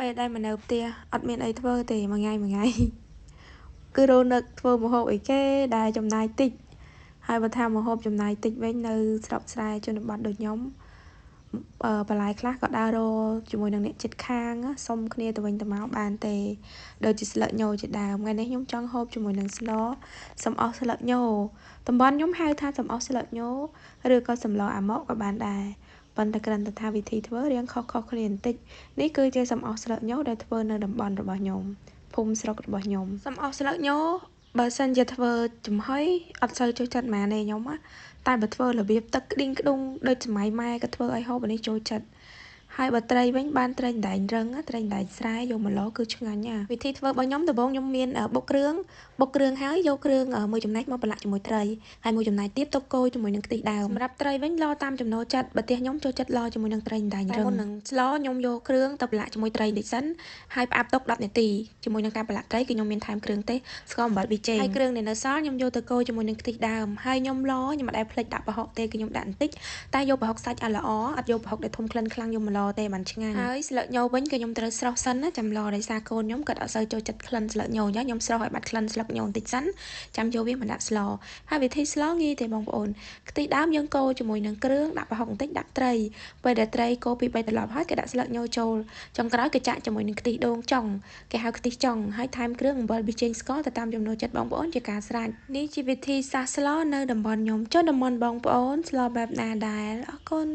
ពេលដែលមកនៅផ្ទះអត់មានអីធ្វើទេមួយថ្ងៃគឺរនឹកធ្វើម្ហូបអីគេដែលចំណាយតិចហើយបើថាម្ហូបចំណាយតិចវិញនៅស្រុកស្រែជនបទដូចខ្ញុំបន្លែខ្លះក៏ដើររជាមួយនឹងអ្នកជិតខាងសុំគ្នាទៅវិញទៅមកបានទេដូចជាស្លឹកញជាដើមថ្ងៃនេះខ្ញុំចង់ហូបជាមួយនឹងស្លសំអស់ស្លឹកញតំបន់ខ្ញុំហៅថាសំអស់ស្លឹកញឬក៏សម្លអាម៉ុកក៏បានដែរប៉ុន្តែគ្រាន់តែថាវិធីធ្វើរៀងខុសគ្នាបន្តិចនេះគឺជាសំអស់ស្លឹកញដែលធ្វើនៅតំបន់របស់ខ្ញុំភូមិស្រុករបស់ខ្ញុំសំអស់ស្លឹកញបើសិនជាធ្វើចំហុយអត់សូវចូលចិត្តម៉ាណែខ្ញុំតែបើធ្វើរបៀបទឹកក្តៀងក្ដុងដូចសម័យម៉ែក៏ធ្វើឲ្យហូបនេះចូលចិត្តហើយបើត្រីវិញបានត្រីដែងរឹងត្រីដែងស្រែយកមកឡគឺឆ្ងាញ់វិធីធ្វើរបស់ខ្ញុំដំបូងខ្ញុំមានបុកគ្រឿងហើយយកគ្រឿងមួយចំណែកមកប្រឡាក់ជាមួយត្រីហើយមួយចំណែកទៀតទុកកូរជាមួយនឹងខ្ទិះដើមសម្រាប់ត្រីវិញឡតាមចំណូលចិត្តបើផ្ទះខ្ញុំចូលចិត្តឡជាមួយនឹងត្រីដែងរឹងមុននឹងស្លខ្ញុំយកគ្រឿងទៅប្រឡាក់ជាមួយត្រីតិចសិនហើយផ្អាប់ទុក10នាទីជាមួយនឹងការប្រឡាក់ត្រីគឺខ្ញុំមានថែមគ្រឿងទេសស្ករអំបិលប៊ីចេងហើយគ្រឿងដែលនៅសល់ខ្ញុំយកទៅកូរជាមួយនឹងខ្ទិះដើមហើយខ្ញុំមិនដែលភ្លេចដាក់ប្រហុកទេគឺខ្ញុំដាក់បន្តិចតែយកប្រហុកសាច់ឲ្យល្អអត់យកប្រហុកដែលធំក្លិនខ្លាំងយកមកឡទេបានឆ្ងាញ់ហើយស្លឹកញវិញគឺខ្ញុំត្រូវស្រុះសិនណាចាំឡដោយសារកូនខ្ញុំគាត់អត់សូវចូលចិត្តក្លិនស្លឹកញខ្ញុំស្រុះឲ្យបាត់ក្លិនស្លឹកញបន្តិចសិនចាំយកវាមកដាក់ស្លហើយវិធីស្លងាយទេបងប្អូនខ្ទិះដើមយើងកូរជាមួយនឹងគ្រឿងដាក់ប្រហុកបន្តិចដាក់ត្រីពេលដែលត្រីកូរពី3ត្រឡប់ហើយគេដាក់ស្លឹកញចូលចុងក្រោយគេចាក់ជាមួយនឹងខ្ទិះដូងចុងគេហៅខ្ទិះចុងហើយថែមគ្រឿងអំបិលប៊ីចេងស្ករទៅតាមចំណូលចិត្តបងប្អូនជាការស្រេចនេះជាវិធីសាស្ត្រស្លនៅតំបន់ខ្ញុំចុះតំបន់បងប្អូនស្លបែបណាដែរអរគុណ